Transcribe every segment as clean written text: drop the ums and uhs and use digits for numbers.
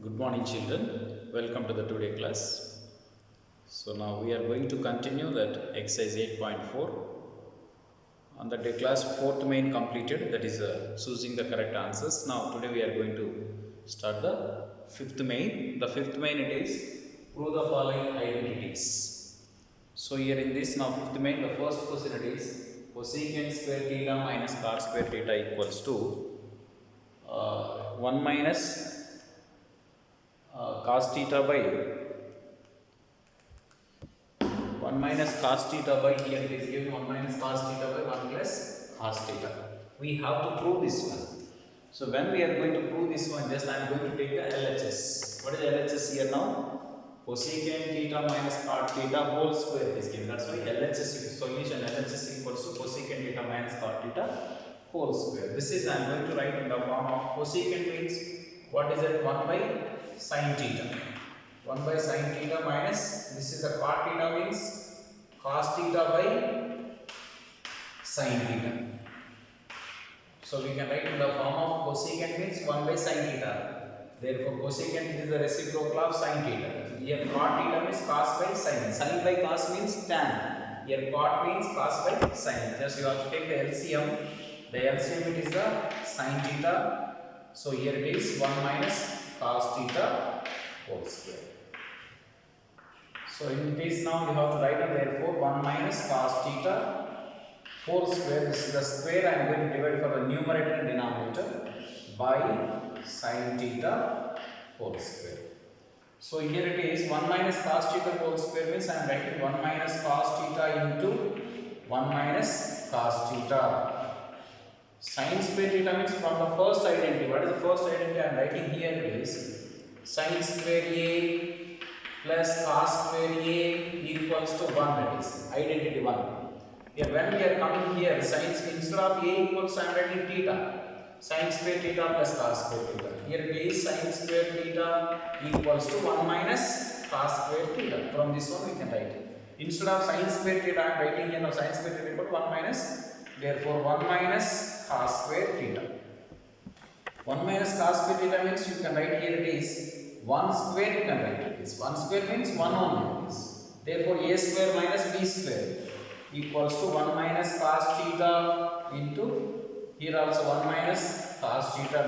Good morning, children. Welcome to the today class. So now we are going to continue that exercise 8.4 on the day class fourth main completed, that is choosing the correct answers. Now today we are going to start the fifth main. The fifth main it is prove the following identities. So here in this now fifth main, the first question it is cosecant square theta minus cot square theta equals to 1 minus cos theta by 1 minus cos theta by, here it is given 1 minus cos theta by 1 plus cos theta. We have to prove this one. So when we are going to prove this one, just I am going to take the LHS. What is LHS here now? Cosecant theta minus cot theta whole square is given. That's why LHS solution LHS equals to cosecant theta minus cot theta whole square. This is I am going to write in the form of cosecant means what is it? 1 by sin theta. 1 by sin theta minus, this is the cot theta means cos theta by sin theta. So we can write in the form of cosecant means 1 by sin theta. Therefore cosecant is the reciprocal of sin theta. Here cot theta means cos by sin. Sin by cos means tan. Here cot means cos by sin. Just you have to take the LCM. The LCM it is the sin theta. So here it is 1 minus cos theta whole square. So in this now you have to write it, therefore 1 minus cos theta whole square. This is the square I am going to divide for the numerator and denominator by sin theta whole square. So here it is 1 minus cos theta whole square means I am writing 1 minus cos theta into 1 minus cos theta. Sin square theta means from the first identity. What is the first identity I am writing here? It is sin square A plus cos square A equals to 1, that is identity 1. Here when we are coming here, sin instead of A equals I am writing theta. Sin square theta plus cos square theta. Here it is sin square theta equals to 1 minus cos square theta. From this one we can write it. Instead of sin square theta I am writing here now sin square theta equal to 1 minus. Therefore 1 minus cos square theta. 1 minus cos square theta means you can write here it is 1 square, you can write it is 1 square means 1 only. Therefore a square minus b square equals to 1 minus cos theta into here also 1 minus cos theta.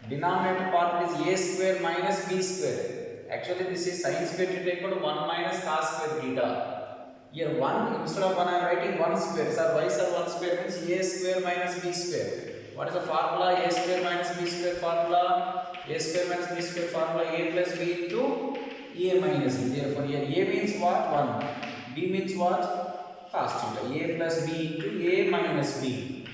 The denominator part is a square minus b square. Actually this is sin square theta equal to 1 minus cos square theta. Here 1 instead of 1 I am writing 1 square. Sir, why sir 1 square means a square minus b square. What is the formula? A square minus b square formula. A square minus b square formula a plus b into a minus b. Therefore here a means what? 1. B means what? Cos theta. A plus b into a minus b.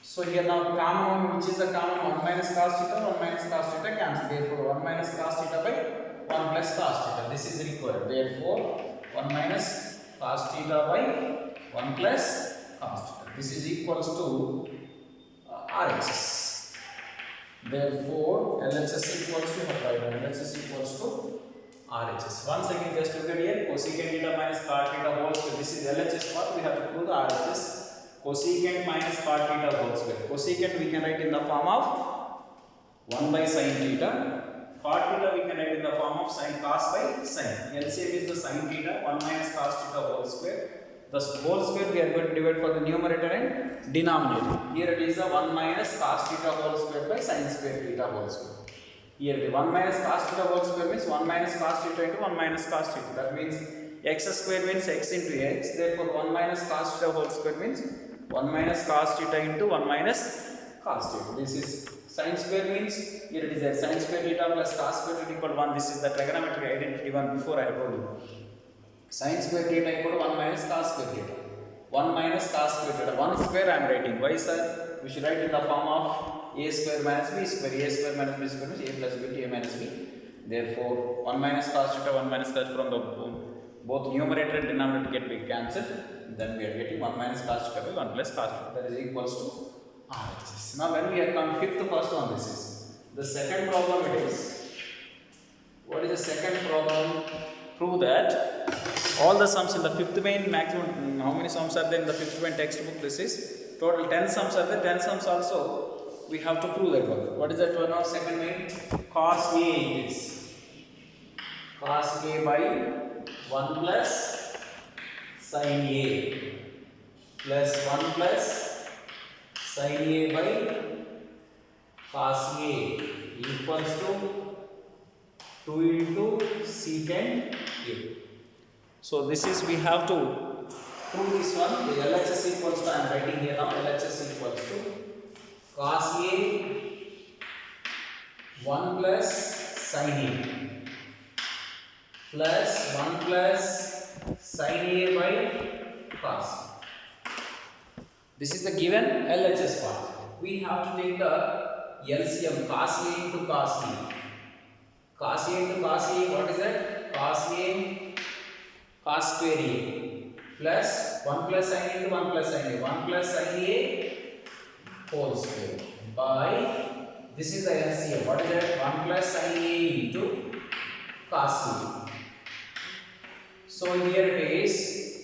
So here now common one, which is the common 1 minus cos theta, 1 minus cos theta cancel. Therefore 1 minus cos theta by 1 plus cos theta. This is required. Therefore 1 minus cos theta by 1 plus cos theta. This is equals to RHS. Therefore LHS equals to LHS equals to RHS. Once again just look at here cosecant theta minus cot theta whole square. This is LHS part. We have to prove the RHS. Cosecant minus cot theta whole square. Cosecant we can write in the form of 1 by sin theta. Cot theta we can write in the form of sin cos by sin. LCM is the sin theta 1 minus cos theta whole square. The whole square we are going to divide for the numerator and denominator. Here it is the 1 minus cos theta whole square by sin square theta whole square. Here the 1 minus cos theta whole square means 1 minus cos theta into 1 minus cos theta. That means x square means x into x. Therefore 1 minus cos theta whole square means 1 minus cos theta into 1 minus cos theta. This is sin square means here it is a sin square theta plus cos square theta equal to 1. This is the trigonometric identity one before I told you. Sin square theta equal to 1 minus cos square theta. 1 minus cos square theta. 1 square I am writing. Why sir? We should write in the form of a square minus b square. A square minus b square means a plus b into a minus b. Therefore 1 minus cos theta 1 minus cos from the both numerator and denominator get be cancelled. Then we are getting 1 minus cos theta by 1 plus cos theta. That is equals to RHS. Now when we are come fifth first one, this is the second problem. It is what is the second problem? Prove that all the sums in the fifth main maximum, how many sums are there in the fifth main textbook? This is total 10 sums are there. 10 sums also we have to prove that one. What is that one? Second main cos A it is. Cos A by 1 plus sin A plus 1 plus sin A by cos A equals to 2 into secant A. So this is, we have to prove this one. The LHS equals to, I am writing here now, LHS equals to cos A 1 plus sin A plus 1 plus sin A by cos. This is the given LHS part. We have to take the LCM, cos A into cos A. Cos A into cos A, what is that? Cos A cos square A plus 1 plus sin A into 1 plus sin A, 1 plus sin A whole square by, this is the LCM, what is that? 1 plus sin A into cos A. So here it is,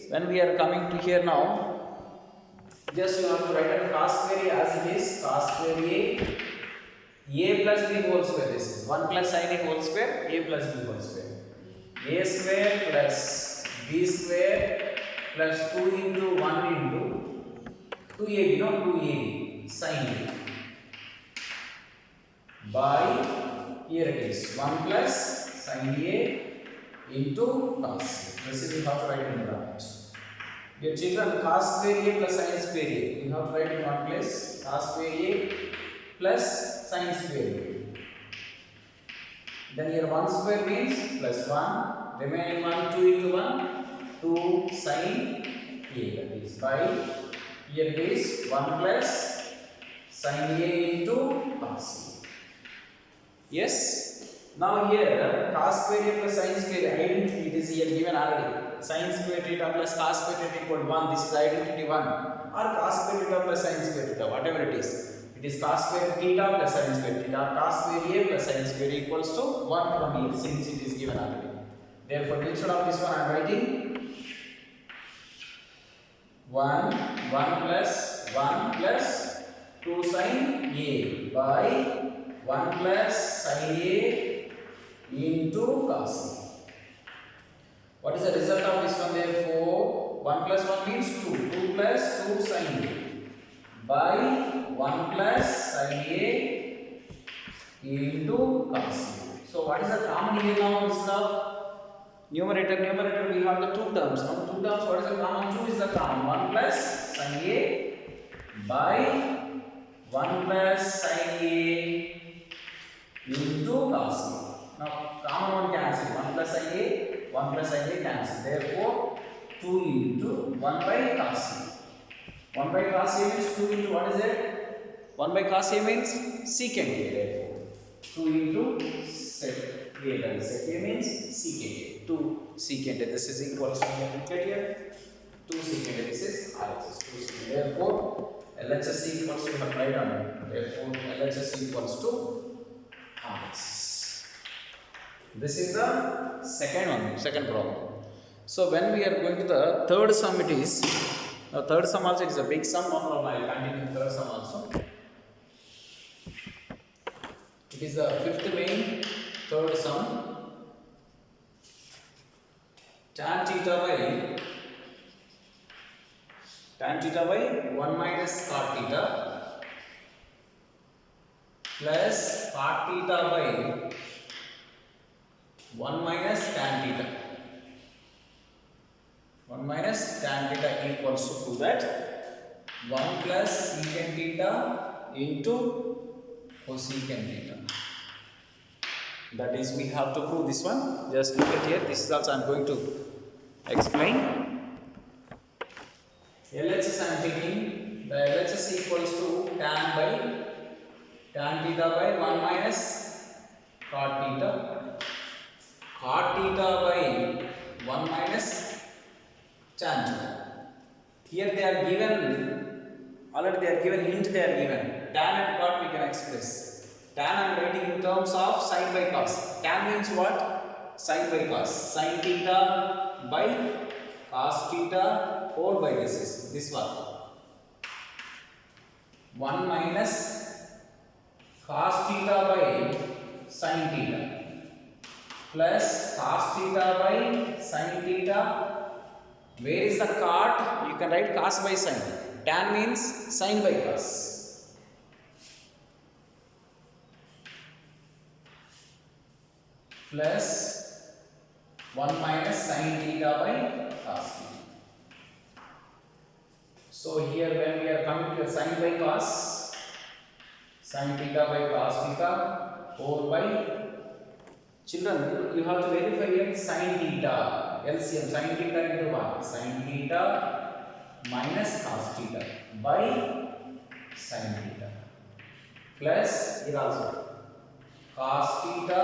when we are coming to here now, just you have to write out cos square A as it is, cos square A plus B whole square, this is 1 plus sin A whole square, A plus B whole square, A square plus B square plus 2 into 1 into 2AB, no 2AB sin A by, here it is 1 plus sin A into cos A. This is, you have to write in bracket. Dear children, cos square A plus sin square A, you have to write in one place, cos square A plus sin square A. Then here 1 square means plus 1, remaining 1, 2 into 1, 2 sin A, that is by, here it is 1 plus sin A into cos A. Yes? Now here cos square A plus sin square A, identity it is here given already. Sin square theta plus cos square theta equal to 1, this is identity 1, or cos square theta plus sin square theta, whatever it is. It is cos square theta plus sin square theta, cos square A plus sin square equals to 1 from here, since it is given already. Therefore, instead of this one I am writing 1 plus 2 sin A by 1 plus sin A into cos A. What is the result of this one? Therefore, 1 plus 1 means 2, 2 plus 2 sin A by 1 plus sin A into cos A. So what is the common here now? Instead of numerator, we have the two terms. Now 2 terms, what is the common? 2 is the common. 1 plus sin A by 1 plus sin A into cos A. Now common one cancel. 1 plus sin A, 1 plus sin A cancel. Therefore 2 into 1 by cos A. 1 by cos A means 2 into, what is it? 1 by cos A means secant A. Therefore 2 into sec A, that is sec A means secant A. 2 secant A. This is equals to, look at here, 2 secant A. This is RHS, 2 secant A. Therefore LHS equals to, write on it. Therefore LHS equals to RHS. This is the second problem. So when we are going to the third sum, it is, third sum also, it is a big sum. No problem, I will continue third sum also. It is the fifth main third sum. Tan theta by 1 minus cot theta plus cot theta by 1 minus tan theta. 1 minus tan theta equals to that 1 plus secant theta into cosecant theta. That is, we have to prove this one. Just look at here. This is also I am going to explain. LHS I am taking. The LHS equals to tan theta by 1 minus cot theta. Cot theta by 1 minus tan theta. Here they are given, already they are given, hint they are given. Tan and cot we can express. Tan I am writing in terms of sin by cos. Tan means what? Sin by cos. Sin theta by cos theta whole by this one. 1 minus cos theta by sin theta plus cos theta by sin theta. Where is the cot? You can write cos by sin. Tan means sin by cos. Plus 1 minus sin theta by cos theta. So here when we are coming to sin by cos, sin theta by cos theta, 4 by, children you have to verify here sin theta, LCM sin theta into 1, sin theta minus cos theta by sin theta, plus here also cos theta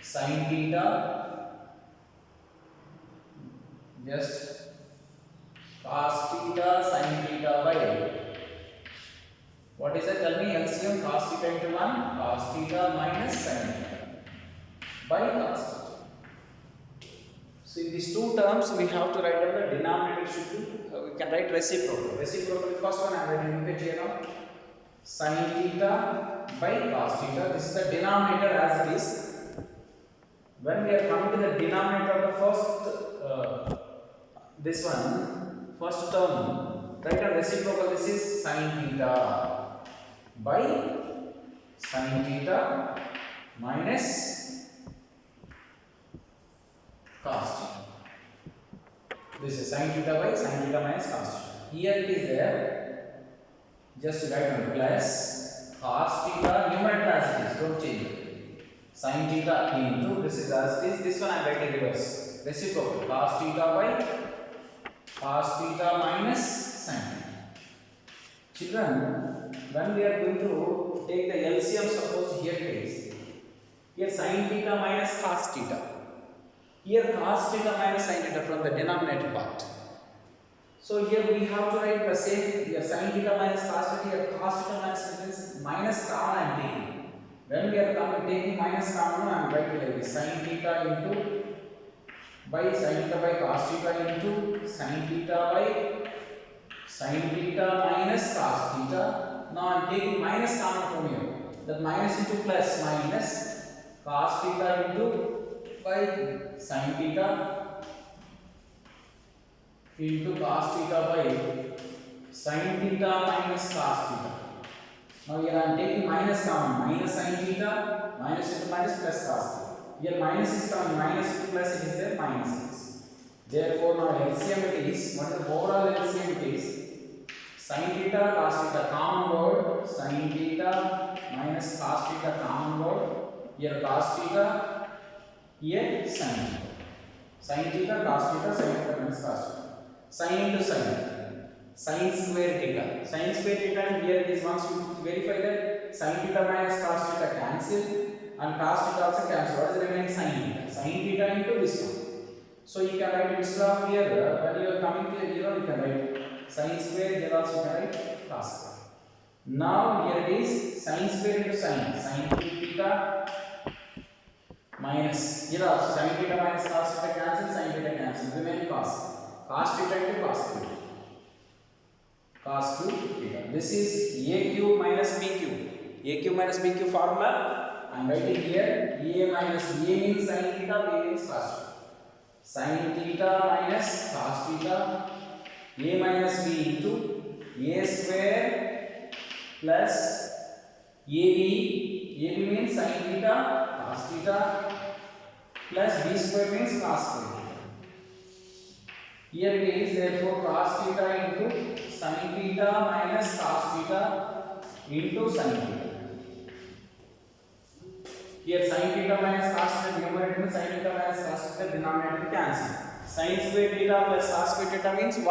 sin theta, just cos theta sin theta by, what is that? Tell me LCM. Cos theta into 1, cos theta minus sin theta by cos theta. So in these two terms we have to write down the denominator should be, we can write reciprocal. Reciprocal, first one I am writing here now, sin theta by cos theta. This is the denominator as it is. When we are coming to the denominator of the first, this one, first term, write a reciprocal. This is sin theta by sin theta minus cos theta. This is sin theta by sin theta minus cos theta. Here it is there. Just write on plus cos theta, numerator as it is, don't change it. Sin theta into, this is as it is. This one I am writing reverse. Reciprocal. Cos theta by cos theta minus sin theta. Children, when we are going to take the LCM, suppose here it is. Here sin theta minus cos theta. Here cos theta minus sin theta from the denominator part. So here we have to write the same. Here sin theta minus cos theta. Here cos theta minus sin theta is minus common I am taking. When we are taking minus common, I am writing like this: sin theta into by sin theta by cos theta into sin theta by sin theta minus cos theta. Now I am taking minus common from here. That minus into plus minus cos theta into by sin theta into cos theta by sin theta minus cos theta. Now here I am taking minus common, minus sin theta, minus into minus plus cos theta. Here minus is coming, minus into plus it is there, minus is. Therefore now LCM it is, what is the overall LCM it is? Sin theta, cos theta, common word, sin theta minus cos theta, common word. Here cos theta, here sin theta. Sin theta, cos theta, sin theta minus cos theta. Sin into sin. Sin square theta. Sin square theta, and here it is, once you verify that sin theta minus cos theta cancel and cos theta also cancel. What is the remaining? Sin theta. Sin theta into this one. So you can write instead of here, when you are coming to 0, you can write sin square, here also you can write cos square. Now here it is sin square into sin. Sin theta minus, here also sin theta minus cos theta cancel, sin theta cancel, remain cos. Cos theta into cos theta. Cos cube theta. This is a cube minus b cube. A cube minus b cube formula. I am writing here a minus b means sin theta, b means cos theta. Sin theta minus cos theta. A minus b into a square plus ab. Ab means sin theta, cos theta plus b square means cos square. Here it is, therefore cos theta into sin theta minus cos theta into sin theta. Here sin theta minus cos theta numerator means sin theta minus cos theta denominator cancel. Sin square theta plus cos square theta means 1.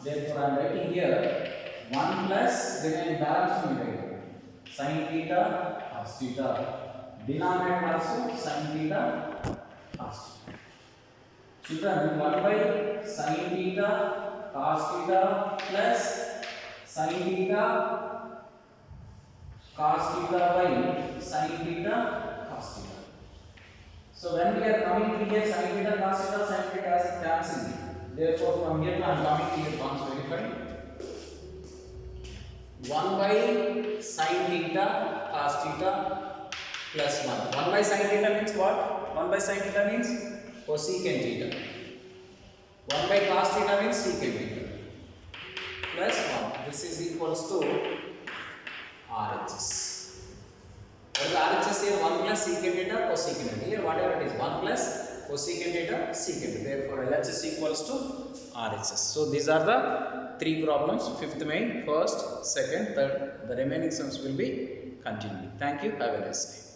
Therefore I am writing here 1 plus remaining balance will be sin theta cos theta. Denominator also sin theta cos theta. Children, 1 by sin theta cos theta plus sin theta cos theta by sin theta cos theta. So when we are coming to here sin theta cos theta, sin theta is cancelled. Therefore from here I am coming to here once verified. 1 by sin theta cos theta plus 1. 1 by sin theta means what? 1 by sin theta means cosecant theta. 1 by cos theta means secant theta. Plus 1. This is equals to RHS. What is RHS here? 1 plus secant theta cosecant theta. Here whatever it is, 1 plus cosecant theta secant theta. Therefore LHS equals to RHS. So these are the 3 problems, 5th main, 1st, 2nd, 3rd. The remaining sums will be continued. Thank you. Have a nice day.